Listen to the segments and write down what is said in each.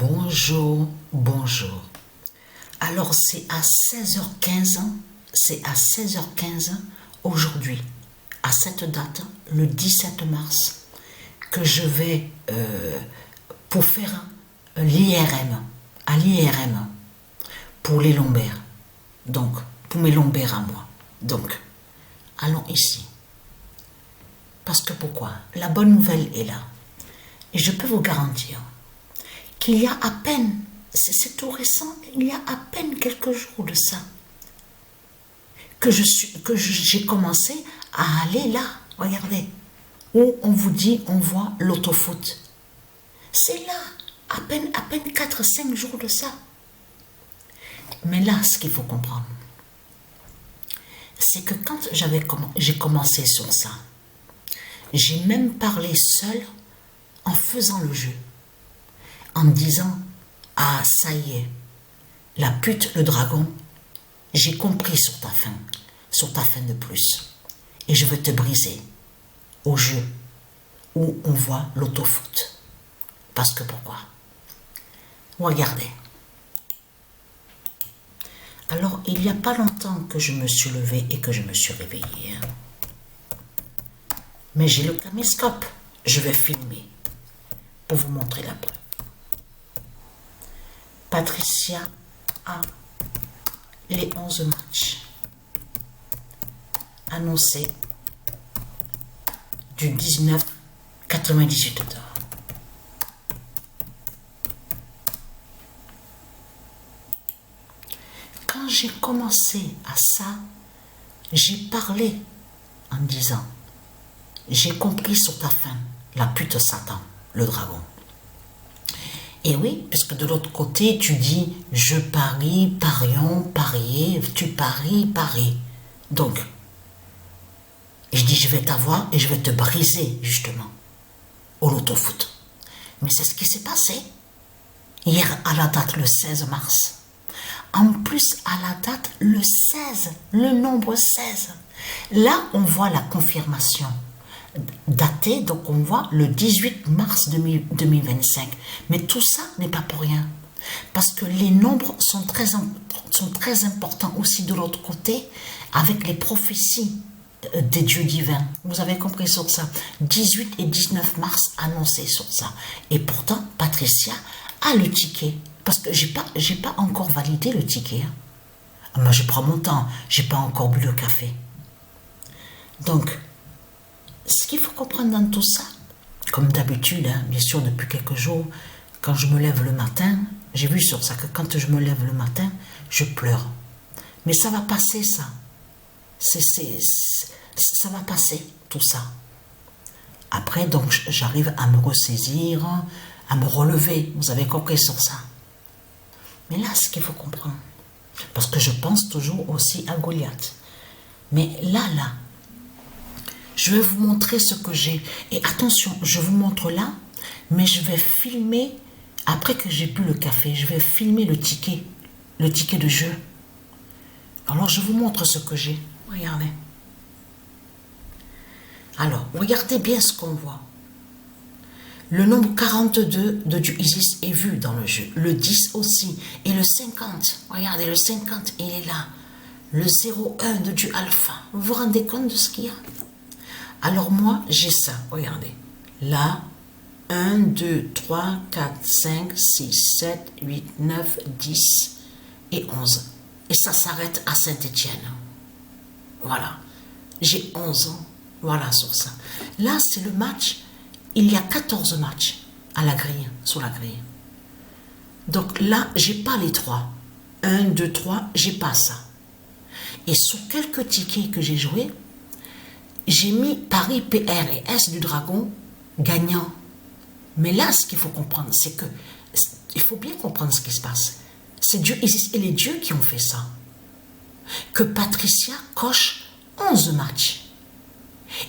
Bonjour, bonjour. Alors c'est à 16h15, aujourd'hui, à cette date, le 17 mars, que je vais pour faire l'IRM, à l'IRM, pour les lombaires. Donc, pour mes lombaires à moi. Donc, allons ici. Parce que pourquoi? La bonne nouvelle est là. Et je peux vous garantir qu'il y a à peine, c'est tout récent, il y a à peine quelques jours de ça, que j'ai commencé à aller là, regardez, où on vous dit, on voit l'autofoot. C'est là, à peine 4-5 jours de ça. Mais là, ce qu'il faut comprendre, c'est que quand j'ai commencé sur ça, j'ai même parlé seul en faisant le jeu, en disant « Ah, ça y est, la pute, le dragon, j'ai compris sur ta fin de plus, et je veux te briser au jeu où on voit l'autofoot. » Parce que pourquoi? Regardez. Alors, il n'y a pas longtemps que je me suis levée et que je me suis réveillée. Mais j'ai le caméscope. Je vais filmer pour vous montrer la preuve. Patricia a les 11 matchs annoncés du 19-98 d'or. Quand j'ai commencé à ça, j'ai parlé en disant « J'ai compris sur ta fin, la pute Satan, le dragon. » Et oui, puisque de l'autre côté, tu dis « Je parie, parions, parier, tu paries, parie. » Donc, je dis « Je vais t'avoir et je vais te briser, justement, au loto-foot. » Mais c'est ce qui s'est passé hier à la date le 16 mars. En plus, à la date le 16, le nombre 16. Là, on voit la confirmation datée, donc on voit le 18 mars 2025. Mais tout ça n'est pas pour rien. Parce que les nombres sont très importants aussi de l'autre côté, avec les prophéties des dieux divins. Vous avez compris sur ça. 18 et 19 mars annoncés sur ça. Et pourtant, Patricia a le ticket. Parce que j'ai pas encore validé le ticket. Moi, je prends mon temps. J'ai pas encore bu le café. Donc, ce qu'il faut comprendre dans tout ça, comme d'habitude, hein, bien sûr, depuis quelques jours, quand je me lève le matin, j'ai vu sur ça que quand je me lève le matin, je pleure. Mais ça va passer, ça. Ça va passer, tout ça. Après, donc, j'arrive à me ressaisir, à me relever. Vous avez compris sur ça. Mais là, ce qu'il faut comprendre, parce que je pense toujours aussi à Goliath. Mais là, je vais vous montrer ce que j'ai. Et attention, je vous montre là, mais je vais filmer, après que j'ai bu le café, je vais filmer le ticket de jeu. Alors, je vous montre ce que j'ai. Regardez. Alors, regardez bien ce qu'on voit. Le nombre 42 de Dieu Isis est vu dans le jeu. Le 10 aussi. Et le 50. Regardez, le 50, il est là. Le 01 de Dieu Alpha. Vous vous rendez compte de ce qu'il y a? Alors moi, j'ai ça. Regardez. Là, 1, 2, 3, 4, 5, 6, 7, 8, 9, 10 et 11. Et ça s'arrête à Saint-Étienne. Voilà. J'ai 11 ans. Voilà sur ça. Là, c'est le match. Il y a 14 matchs à la grille, sur la grille. Donc là, j'ai pas les 3. 1, 2, 3, j'ai pas ça. Et sur quelques tickets que j'ai joués, j'ai mis Paris PR et S du Dragon gagnant. Mais là, ce qu'il faut comprendre, c'est que il faut bien comprendre ce qui se passe. C'est Dieu et les dieux qui ont fait ça. Que Patricia coche 11 matchs.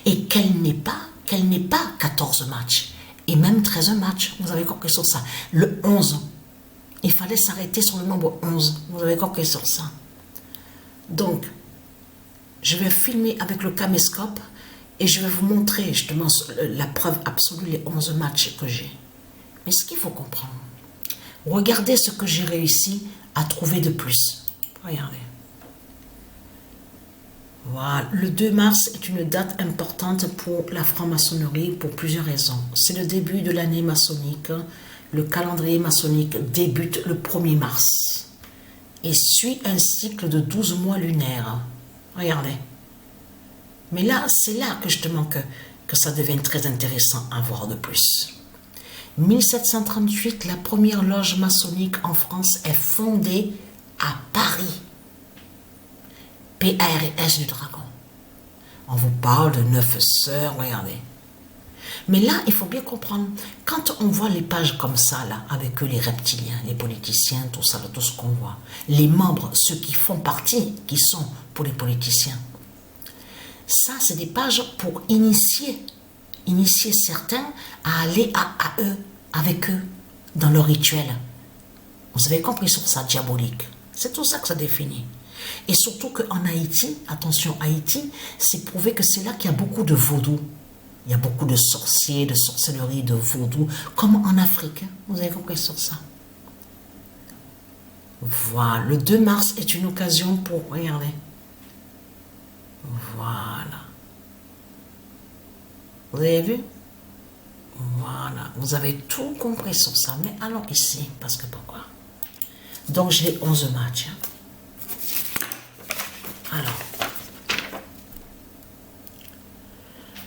Et qu'elle n'ait pas 14 matchs, et même 13 matchs, vous avez compris sur ça. Le 11, il fallait s'arrêter sur le nombre 11, vous avez compris sur ça. Donc, je vais filmer avec le caméscope, et je vais vous montrer justement la preuve absolue, les 11 matchs que j'ai. Mais ce qu'il faut comprendre, Regardez ce que j'ai réussi à trouver de plus. Regardez. Voilà. Le 2 mars est une date importante pour la franc-maçonnerie pour plusieurs raisons. C'est le début de l'année maçonnique. Le calendrier maçonnique débute le 1er mars et suit un cycle de 12 mois lunaires. Regardez. Mais là, c'est là que justement que ça devient très intéressant à voir de plus. 1738, la première loge maçonnique en France est fondée à Paris. PARS du Dragon. On vous parle de 9 sœurs, regardez. Mais là, il faut bien comprendre, quand on voit les pages comme ça, là, avec eux, les reptiliens, les politiciens, tout ça, tout ce qu'on voit, les membres, ceux qui font partie, qui sont pour les politiciens, ça, c'est des pages pour initier certains à aller à eux, avec eux, dans leur rituel. Vous avez compris sur ça, diabolique. C'est tout ça que ça définit. Et surtout qu'en Haïti, attention, Haïti, c'est prouvé que c'est là qu'il y a beaucoup de vaudou. Il y a beaucoup de sorciers, de sorcellerie, de vaudou, comme en Afrique. Vous avez compris sur ça. Voilà, le 2 mars est une occasion pour, regardez. Voilà. Vous avez vu? Voilà, vous avez tout compris sur ça. Mais allons ici, parce que pourquoi? Donc, j'ai 11 matchs. Alors,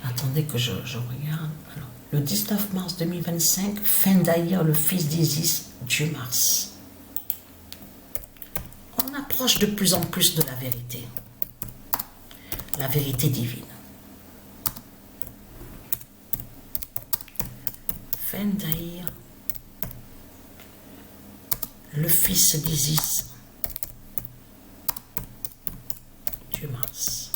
attendez que je regarde. Alors, le 19 mars 2025, fin d'Aïr, le fils d'Isis, Dieu Mars. On approche de plus en plus de la vérité divine. Fin d'Aïr, le fils d'Isis, Dieu Mars.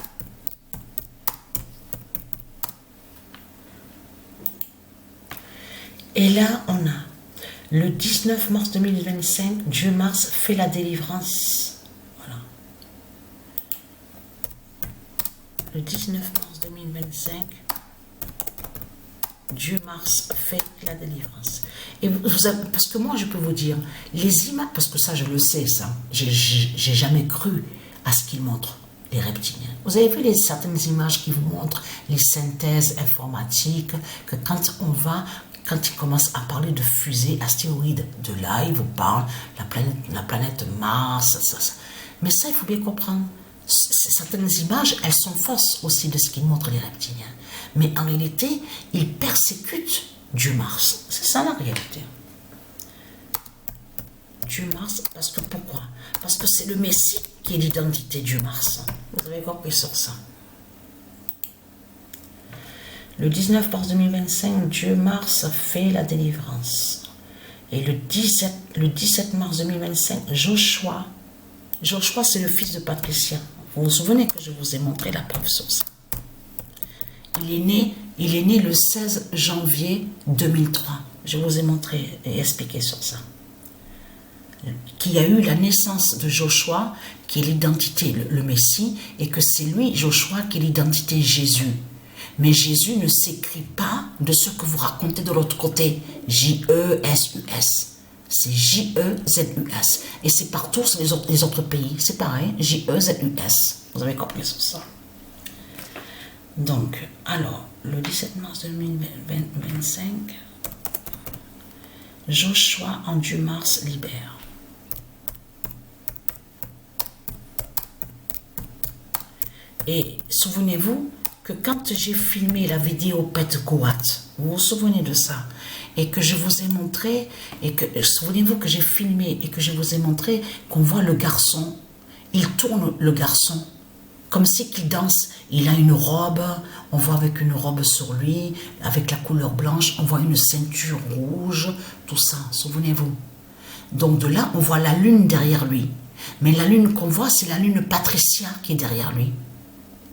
Et là, on a le 19 mars 2025, Dieu Mars fait la délivrance. Voilà. Le 19 mars 2025, Dieu Mars fait la délivrance. Et parce que moi, je peux vous dire, les images, parce que ça, je le sais, ça, j'ai jamais cru à ce qu'ils montrent, les reptiliens. Vous avez vu certaines images qui vous montrent les synthèses informatiques, que quand ils commencent à parler de fusées astéroïdes, de là, ils vous parlent la planète Mars, ça. Mais ça, il faut bien comprendre. Certaines images, elles sont fausses aussi de ce qu'ils montrent les reptiliens. Mais en réalité, ils persécutent Dieu Mars. C'est ça la réalité. Dieu Mars, parce que pourquoi? Parce que c'est le Messie qui est l'identité Dieu Mars. Vous avez compris sur ça. Le 19 mars 2025, Dieu Mars fait la délivrance. Et le 17 mars 2025, Joshua, c'est le fils de Patricia. Vous vous souvenez que je vous ai montré la preuve sur ça. Il est né le 16 janvier 2003. Je vous ai montré et expliqué sur ça. Qu'il y a eu la naissance de Joshua, qui est l'identité, le Messie, et que c'est lui, Joshua, qui est l'identité Jésus. Mais Jésus ne s'écrit pas de ce que vous racontez de l'autre côté. J-E-S-U-S. C'est J-E-Z-U-S. Et c'est partout sur les autres pays. C'est pareil, J-E-Z-U-S. Vous avez compris sur ça. Donc, alors, le 17 mars 2025, Joshua en Dieu Mars libère. Et souvenez-vous que quand j'ai filmé la vidéo Pet Goat, vous vous souvenez de ça, et que je vous ai montré, et que souvenez-vous que j'ai filmé et que je vous ai montré qu'on voit le garçon, il tourne le garçon, comme si qu'il danse, il a une robe, on voit avec une robe sur lui, avec la couleur blanche, on voit une ceinture rouge, tout ça, souvenez-vous. Donc de là, on voit la lune derrière lui. Mais la lune qu'on voit, c'est la lune Patricia qui est derrière lui.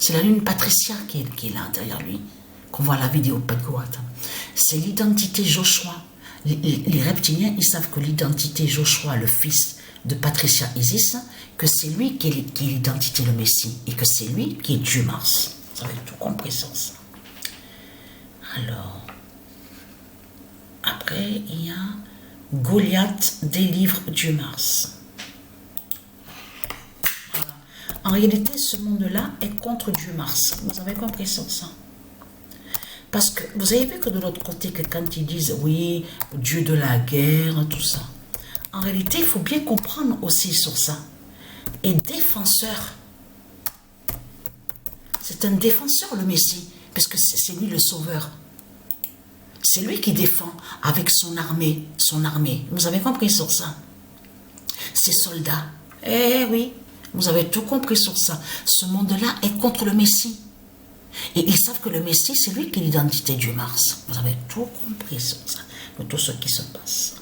C'est la lune Patricia qui est là derrière lui, qu'on voit la vidéo Pet Goat. C'est l'identité Joshua. Les reptiliens, ils savent que l'identité Joshua, le fils de Patricia Isis, que c'est lui qui est l'identité, le Messie, et que c'est lui qui est Dieu Mars. Vous avez tout compris sur ça. Alors, après, il y a Goliath délivre Dieu Mars. Voilà. En réalité, ce monde-là est contre Dieu Mars. Vous avez compris sur ça? Parce que vous avez vu que de l'autre côté, que quand ils disent oui, Dieu de la guerre, tout ça. En réalité, il faut bien comprendre aussi sur ça. Et défenseur. C'est un défenseur, le Messie, parce que c'est lui le sauveur. C'est lui qui défend avec son armée, Vous avez compris sur ça? Ses soldats. Eh oui, vous avez tout compris sur ça. Ce monde-là est contre le Messie. Et ils savent que le Messie, c'est lui qui est l'identité du Mars. Vous avez tout compris sur ça, de tout ce qui se passe.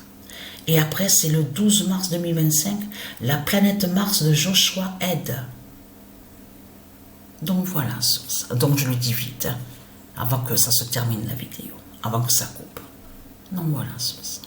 Et après, c'est le 12 mars 2025, la planète Mars de Joshua aide. Donc voilà sur ça. Donc je le dis vite, hein, avant que ça se termine la vidéo, avant que ça coupe. Donc voilà sur ça.